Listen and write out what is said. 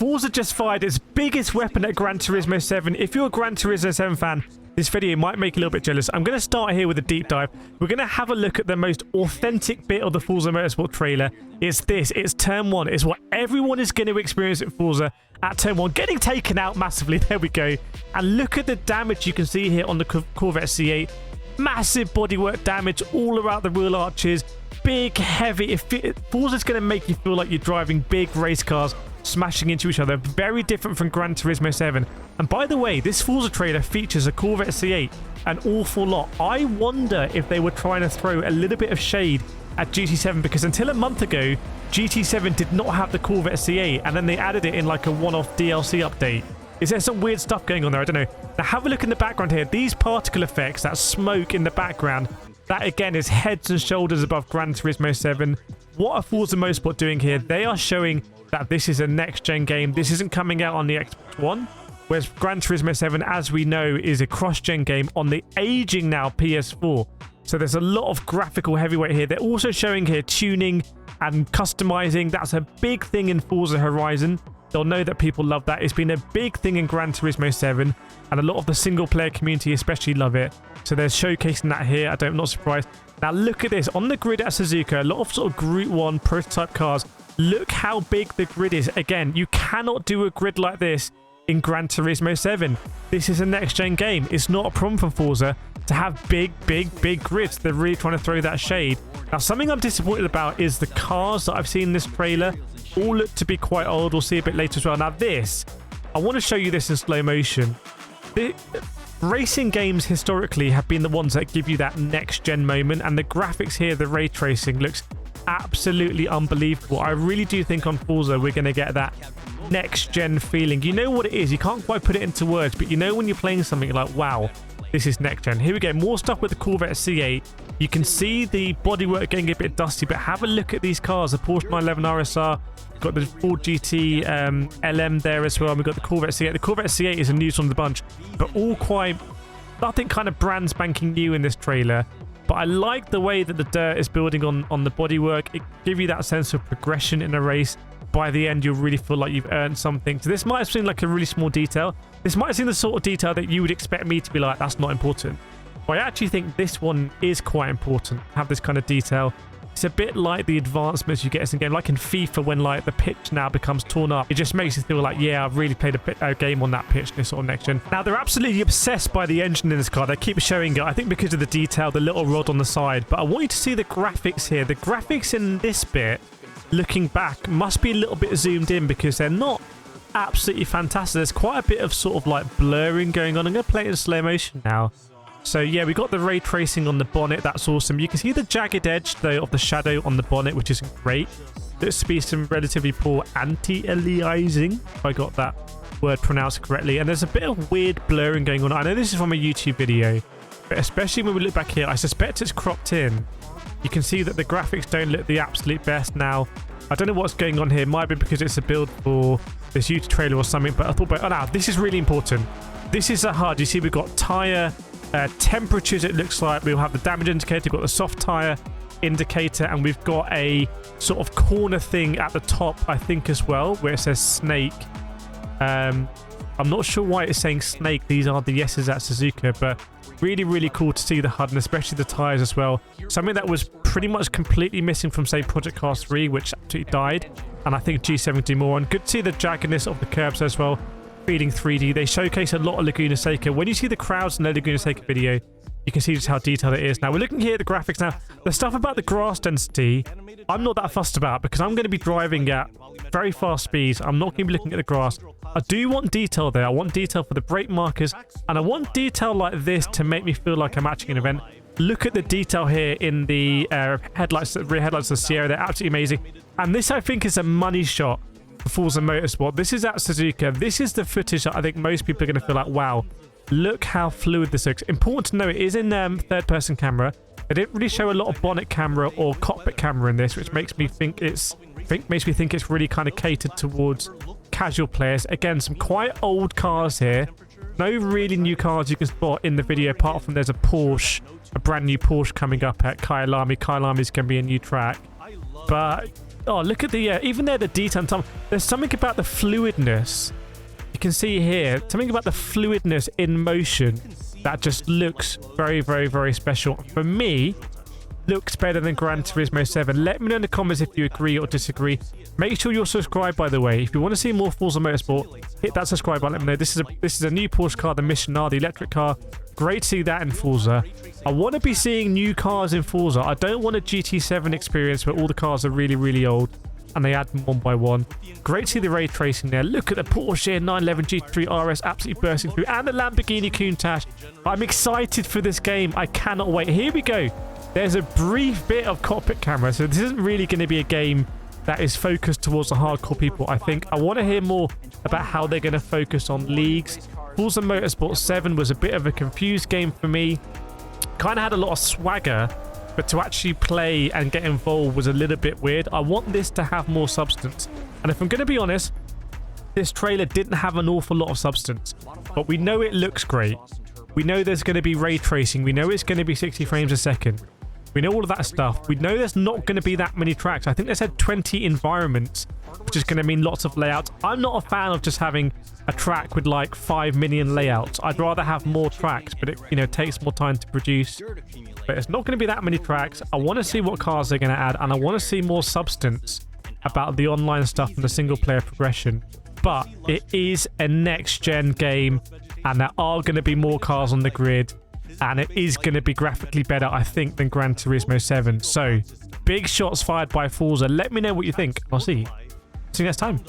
Forza just fired its biggest weapon at Gran Turismo 7. If you're a Gran Turismo 7 fan, this video might make you a little bit jealous. I'm going to start here with a deep dive. We're going to have a look at the most authentic bit of the Forza Motorsport trailer. It's this. It's Turn 1. It's what everyone is going to experience at Forza at Turn 1. Getting taken out massively. There we go. And look at the damage you can see here on the Corvette C8. Massive bodywork damage all around the wheel arches. Big, heavy. Forza's going to make you feel like you're driving big race cars smashing into each other. Very different from Gran Turismo 7. And by the way, this Forza trailer features a Corvette C8 an awful lot. I wonder if they were trying to throw a little bit of shade at GT7, because until a month ago, GT7 did not have the Corvette C8, and then they added it in like a one-off DLC update. Is there some weird stuff going on there? I don't know. Now have a look in the background here. These particle effects, that smoke in the background, that again is heads and shoulders above Gran Turismo 7. What are Forza Motorsport doing here? They are showing that this is a next-gen game. This isn't coming out on the Xbox One, whereas Gran Turismo 7, as we know, is a cross-gen game on the aging now PS4. So there's a lot of graphical heavyweight here. They're also showing here tuning and customizing. That's a big thing in Forza Horizon. They'll know that people love that. It's been a big thing in Gran Turismo 7, and a lot of the single-player community especially love it. So they're showcasing that here. I'm not surprised. Now look at this. On the grid at Suzuka, a lot of sort of Group 1 prototype cars. Look how big the grid is. Again, you cannot do a grid like this in Gran Turismo 7. This is a next-gen game. It's not a problem for Forza to have big grids. They're really trying to throw that shade. Now, something I'm disappointed about is the cars that I've seen in this trailer all look to be quite old. We'll see a bit later as well. Now this, I want to show you this in slow motion. Racing games historically have been the ones that give you that next-gen moment, and the graphics here, the ray tracing, looks absolutely unbelievable. I really do think on Forza we're going to get that next-gen feeling. You know what it is. You can't quite put it into words, but you know when you're playing something, you're like, wow, this is next-gen. Here we go. More stuff with the Corvette C8. You can see the bodywork getting a bit dusty, but have a look at these cars. The Porsche 911 RSR. We've got the Ford GT LM there as well. And we've got the Corvette C8. The Corvette C8 is a new one of the bunch, but all quite, nothing kind of brand spanking new in this trailer. But I like the way that the dirt is building on the bodywork. It gives you that sense of progression in a race. By the end, you'll really feel like you've earned something. So this might seem like a really small detail. This might seem the sort of detail that you would expect me to be like, that's not important. But I actually think this one is quite important. Have this kind of detail. It's a bit like the advancements you get in game, like in FIFA when like the pitch now becomes torn up. It just makes you feel like, yeah, I've really played a game on that pitch, this sort of next gen. Now they're absolutely obsessed by the engine in this car. They keep showing it, I think because of the detail, the little rod on the side. But I want you to see the graphics here. The graphics in this bit, looking back, must be a little bit zoomed in because they're not absolutely fantastic. There's quite a bit of sort of like blurring going on. I'm going to play it in slow motion now. So yeah, we got the ray tracing on the bonnet. That's awesome. You can see the jagged edge though of the shadow on the bonnet, which is great. There's to be some relatively poor anti-aliasing, if I got that word pronounced correctly. And there's a bit of weird blurring going on. I know this is from a YouTube video, but especially when we look back here, I suspect it's cropped in. You can see that the graphics don't look the absolute best now. I don't know what's going on here. It might be because it's a build for this YouTube trailer or something, but I thought, oh no, this is really important. This is a HUD. You see we've got tyre temperatures, it looks like. We'll have the damage indicator, we've got the soft tyre indicator, and we've got a sort of corner thing at the top, I think, as well, where it says snake. I'm not sure why it's saying snake. These are the yeses at Suzuka, but really cool to see the HUD and especially the tyres as well. Something that was pretty much completely missing from, say, Project Cars 3, which absolutely died, and I think G7 do more. And good to see the jaggedness of the curbs as well. Feeding 3D. They showcase a lot of Laguna Seca. When you see the crowds in the Laguna Seca video, you can see just how detailed it is. Now, we're looking here at the graphics. Now, the stuff about the grass density, I'm not that fussed about because I'm going to be driving at very fast speeds. I'm not going to be looking at the grass. I do want detail there. I want detail for the brake markers, and I want detail like this to make me feel like I'm actually an event. Look at the detail here in the headlights, the rear headlights of the Sierra. They're absolutely amazing. And this, I think, is a money shot for Forza Motorsport. This is at Suzuka. This is the footage that I think most people are going to feel like, wow, look how fluid this looks. Important to know, it is in third-person camera. They didn't really show a lot of bonnet camera or cockpit camera in this, which makes me think it's really kind of catered towards casual players. Again, some quite old cars here. No really new cars you can spot in the video, apart from there's a brand new Porsche coming up at Kyalami. Kyalami is going to be a new track. But Oh, look at the even there, the detail on top. There's something about the fluidness. You can see here something about the fluidness in motion that just looks very, very, very special. For me, looks better than Gran Turismo 7. Let me know in the comments if you agree or disagree. Make sure you're subscribed, by the way. If you want to see more Forza Motorsport, hit that subscribe button. Let me know. This is a new Porsche car, the Missionar, the electric car. Great to see that in Forza. I want to be seeing new cars in Forza. I don't want a GT7 experience where all the cars are really, really old and they add them one by one. Great to see the ray tracing there. Look at the Porsche 911 GT3 RS absolutely bursting through, and the Lamborghini Countach. I'm excited for this game. I cannot wait. Here we go. There's a brief bit of cockpit camera, so this isn't really going to be a game that is focused towards the hardcore people. I think I want to hear more about how they're going to focus on leagues. Forza Motorsport 7 was a bit of a confused game for me. Kind of had a lot of swagger, but to actually play and get involved was a little bit weird. I want this to have more substance. And if I'm going to be honest, this trailer didn't have an awful lot of substance, but we know it looks great. We know there's going to be ray tracing. We know it's going to be 60 frames a second. We know all of that stuff. We know there's not going to be that many tracks. I think they said 20 environments, which is going to mean lots of layouts. I'm not a fan of just having a track with like 5 million layouts. I'd rather have more tracks, but it, you know, takes more time to produce. But it's not going to be that many tracks. I want to see what cars they're going to add, and I want to see more substance about the online stuff and the single player progression. But it is a next-gen game, and there are going to be more cars on the grid, and it is going to be graphically better, I think, than Gran Turismo 7. So, big shots fired by Forza. Let me know what you think. I'll see you next time.